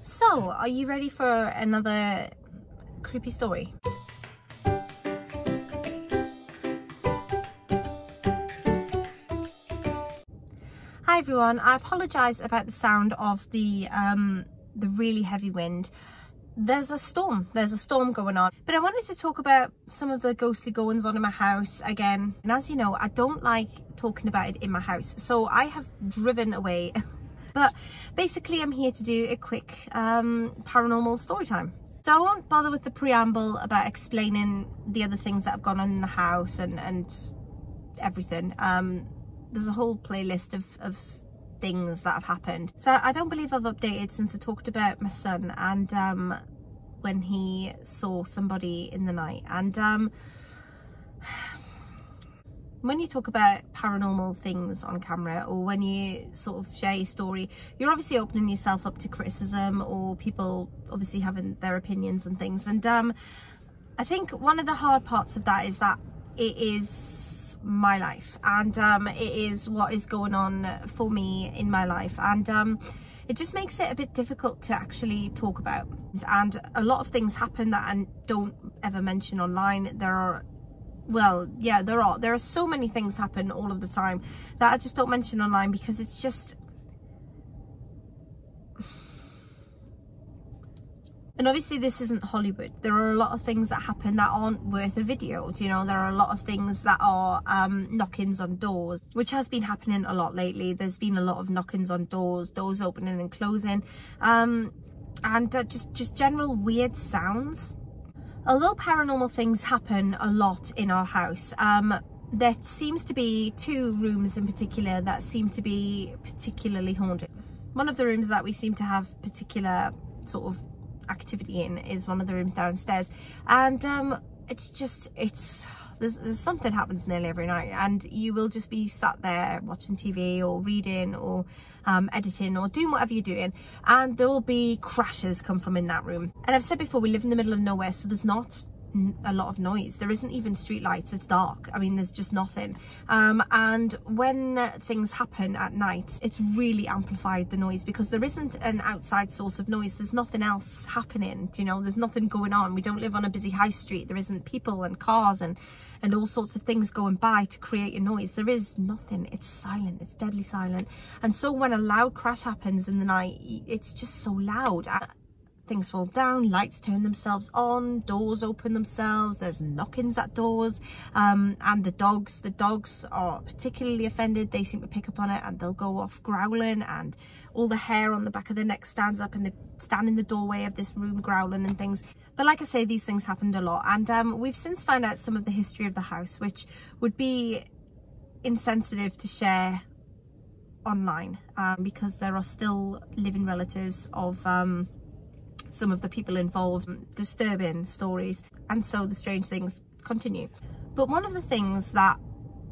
So, are you ready for another creepy story? Hi everyone, I apologise about the sound of the really heavy wind. There's a storm going on, but I wanted to talk about some of the ghostly goings on in my house again. And as you know, I don't like talking about it in my house, so I have driven away. But basically I'm here to do a quick paranormal story time. So I won't bother with the preamble about explaining the other things that have gone on in the house and everything. There's a whole playlist of things that have happened. So I don't believe I've updated since I talked about my son and when he saw somebody in the night. And when you talk about paranormal things on camera, or when you sort of share your story, you're obviously opening yourself up to criticism, or people obviously having their opinions and things. And I think one of the hard parts of that is that it is my life, and it is what is going on for me in my life, and it just makes it a bit difficult to actually talk about. And a lot of things happen that I don't ever mention online. There are so many things happen all of the time that I just don't mention online, because it's just, and obviously this isn't Hollywood. There are a lot of things that happen that aren't worth a video. You know, there are a lot of things that are knock-ins on doors, which has been happening a lot lately. There's been a lot of knock-ins on doors opening and closing, and just general weird sounds. Although paranormal things happen a lot in our house, there seems to be two rooms in particular that seem to be particularly haunted. One of the rooms that we seem to have particular sort of activity in is one of the rooms downstairs, and there's something happens nearly every night, and you will just be sat there watching TV or reading or editing or doing whatever you're doing, and there will be crashes come from in that room. And I've said before, we live in the middle of nowhere, so there's not a lot of noise. There isn't even street lights. It's dark. I mean, there's just nothing. And when things happen at night, it's really amplified, the noise, because there isn't an outside source of noise. There's nothing else happening, you know, there's nothing going on. We don't live on a busy high street. There isn't people and cars and all sorts of things going by to create a noise. There is nothing. It's silent. It's deadly silent. And so when a loud crash happens in the night, it's just so loud. Things fall down, lights turn themselves on, doors open themselves, there's knock-ins at doors, and the dogs are particularly offended. They seem to pick up on it, and they'll go off growling, and all the hair on the back of their neck stands up, and they stand in the doorway of this room growling and things. But like I say, these things happened a lot, and we've since found out some of the history of the house, which would be insensitive to share online, because there are still living relatives of some of the people involved, disturbing stories, and so the strange things continue. But one of the things that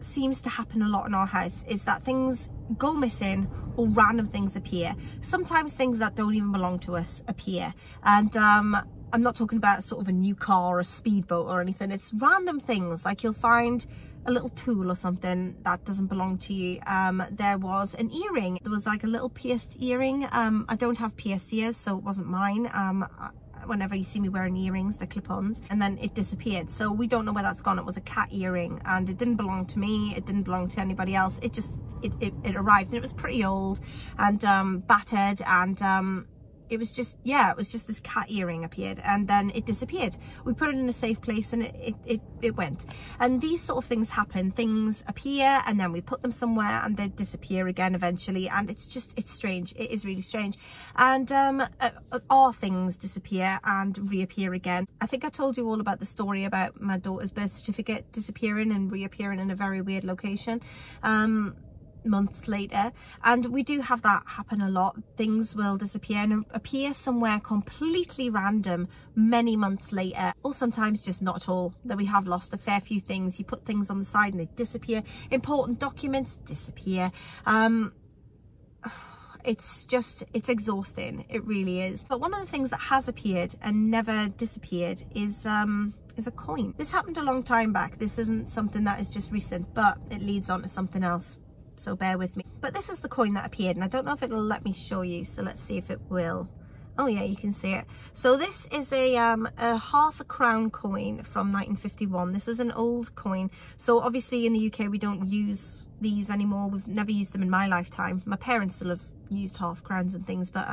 seems to happen a lot in our house is that things go missing, or random things appear. Sometimes things that don't even belong to us appear, and I'm not talking about sort of a new car or a speedboat or anything. It's random things, like you'll find a little tool or something that doesn't belong to you. There was an earring. There was like a little pierced earring. I don't have pierced ears, so it wasn't mine. Whenever you see me wearing earrings, they're clip-ons, and then it disappeared. So we don't know where that's gone. It was a cat earring, and it didn't belong to me. It didn't belong to anybody else. It just, it arrived, and it was pretty old and battered, and it was just this cat earring appeared, and then it disappeared. We put it in a safe place, and it went. And these sort of things happen. Things appear, and then we put them somewhere, and they disappear again eventually. And it's strange. It is really strange. And our things disappear and reappear again. I think I told you all about the story about my daughter's birth certificate disappearing and reappearing in a very weird location months later, and we do have that happen a lot. Things will disappear and appear somewhere completely random many months later, or sometimes just not at all. That we have lost a fair few things. You put things on the side and they disappear. Important documents disappear. It's exhausting. It really is. But one of the things that has appeared and never disappeared is a coin. This happened a long time back. This isn't something that is just recent, but it leads on to something else, so bear with me. But this is the coin that appeared, and I don't know if it'll let me show you, so let's see if it will. Oh yeah, you can see it. So this is a half a crown coin from 1951. This is an old coin. So obviously in the UK we don't use these anymore. We've never used them in my lifetime. My parents still have used half crowns and things, but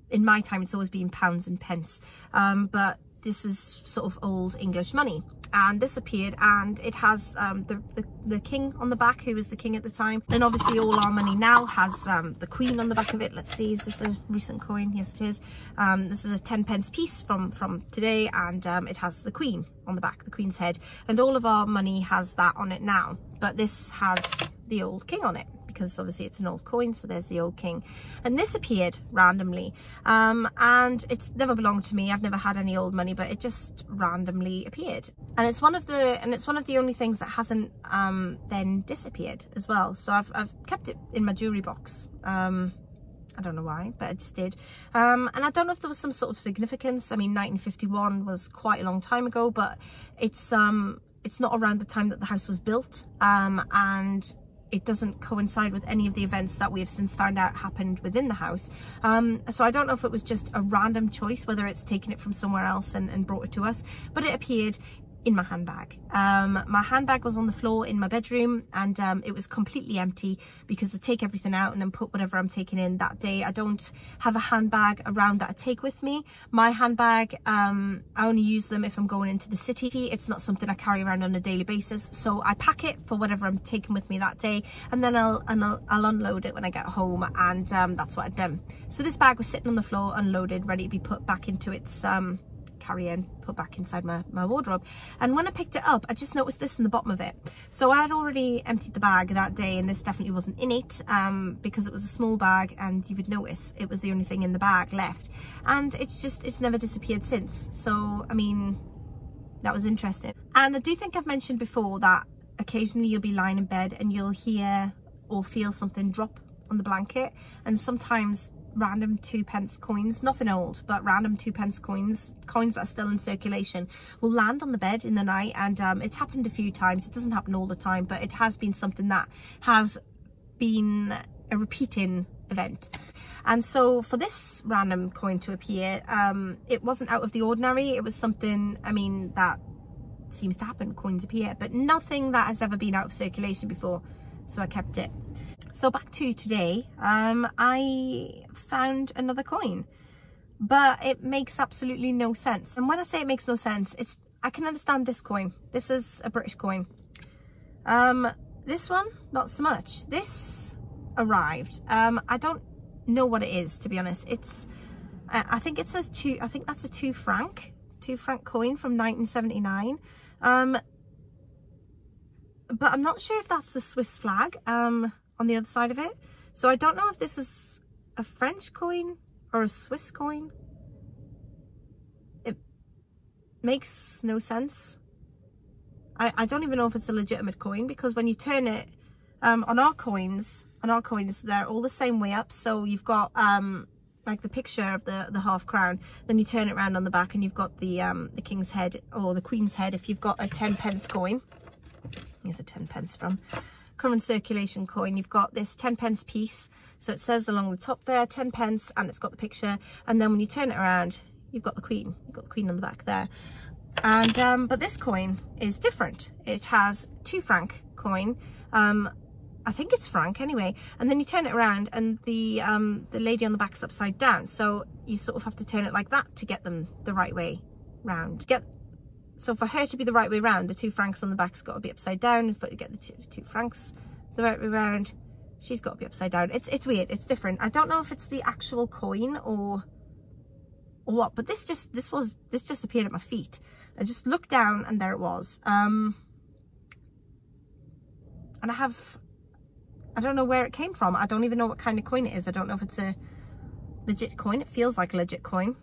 in my time it's always been pounds and pence. But this is sort of old English money. And this appeared, and it has the king on the back, who was the king at the time. And obviously all our money now has the queen on the back of it. Let's see, is this a recent coin? Yes, it is. This is a 10p piece from today, and it has the queen on the back, the queen's head. And all of our money has that on it now, but this has the old king on it, because obviously it's an old coin, so there's the old king. And this appeared randomly, and it's never belonged to me. I've never had any old money, but it just randomly appeared. And it's one of the only things that hasn't then disappeared as well. So I've kept it in my jewelry box. I don't know why, but I just did. And I don't know if there was some sort of significance. I mean, 1951 was quite a long time ago, but it's not around the time that the house was built, and it doesn't coincide with any of the events that we have since found out happened within the house. So I don't know if it was just a random choice, whether it's taken it from somewhere else and brought it to us, but it appeared in my handbag. My handbag was on the floor in my bedroom, and it was completely empty because I take everything out and then put whatever I'm taking in that day. I don't have a handbag around that I take with me. My handbag, I only use them if I'm going into the city. It's not something I carry around on a daily basis, so I pack it for whatever I'm taking with me that day, and then I'll unload it when I get home, and that's what I've done. So this bag was sitting on the floor, unloaded, ready to be put back into its carry-in, put back inside my wardrobe. And when I picked it up, I just noticed this in the bottom of it. So I had already emptied the bag that day, and this definitely wasn't in it, because it was a small bag, and you would notice it was the only thing in the bag left. And it's never disappeared since. So I mean, that was interesting. And I do think I've mentioned before that occasionally you'll be lying in bed and you'll hear or feel something drop on the blanket, and sometimes random 2p coins, nothing old, but random 2p coins that are still in circulation, will land on the bed in the night. And it's happened a few times. It doesn't happen all the time, but it has been something that has been a repeating event. And so for this random coin to appear, it wasn't out of the ordinary. It was something, I mean, that seems to happen. Coins appear, but nothing that has ever been out of circulation before, so I kept it. So back to today, I found another coin, but it makes absolutely no sense. And when I say it makes no sense, I can understand this coin. This is a British coin. This one, not so much. This arrived. I don't know what it is, to be honest. I think it says I think that's a 2 franc coin from 1979. But I'm not sure if that's the Swiss flag on the other side of it. So I don't know if this is a French coin or a Swiss coin. It makes no sense. I don't even know if it's a legitimate coin, because when you turn it, on our coins, they're all the same way up. So you've got like the picture of the half crown, then you turn it around on the back and you've got the king's head or the queen's head if you've got a 10p coin. Here's a 10p from current circulation coin. You've got this 10p piece, so it says along the top there 10p, and it's got the picture, and then when you turn it around, you've got the queen on the back there. And but this coin is different. It has 2 franc coin, I think it's franc anyway, and then you turn it around and the lady on the back's upside down, so you sort of have to turn it like that to get them the right way round. So for her to be the right way round, the 2 francs on the back's got to be upside down, and for to get the two francs the right way round, she's got to be upside down. It's weird, it's different. I don't know if it's the actual coin or what, but this just appeared at my feet. I just looked down and there it was. And I don't know where it came from. I don't even know what kind of coin it is. I don't know if it's a legit coin. It feels like a legit coin.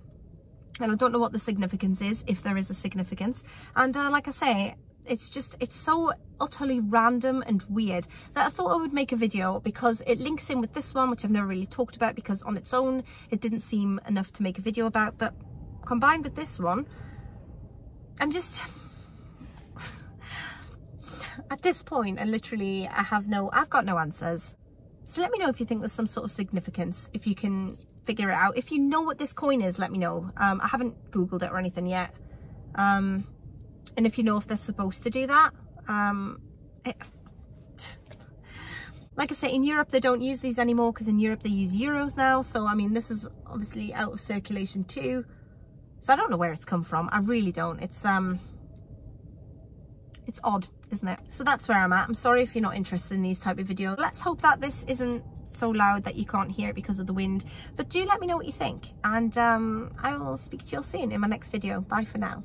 And I don't know what the significance is, if there is a significance. And like I say, it's so utterly random and weird that I thought I would make a video, because it links in with this one, which I've never really talked about, because on its own it didn't seem enough to make a video about, but combined with this one, I'm just at this point, and literally I've got no answers. So let me know if you think there's some sort of significance, if you can figure it out. If you know what this coin is, let me know. I haven't Googled it or anything yet. And if you know if they're supposed to do that. Like I say, in Europe they don't use these anymore, because in Europe they use euros now. So I mean, this is obviously out of circulation too. So I don't know where it's come from. I really don't. It's odd, isn't it? So that's where I'm at. I'm sorry if you're not interested in these type of videos. Let's hope that this isn't so loud that you can't hear it because of the wind. But do let me know what you think, and I will speak to you all soon in my next video. Bye for now.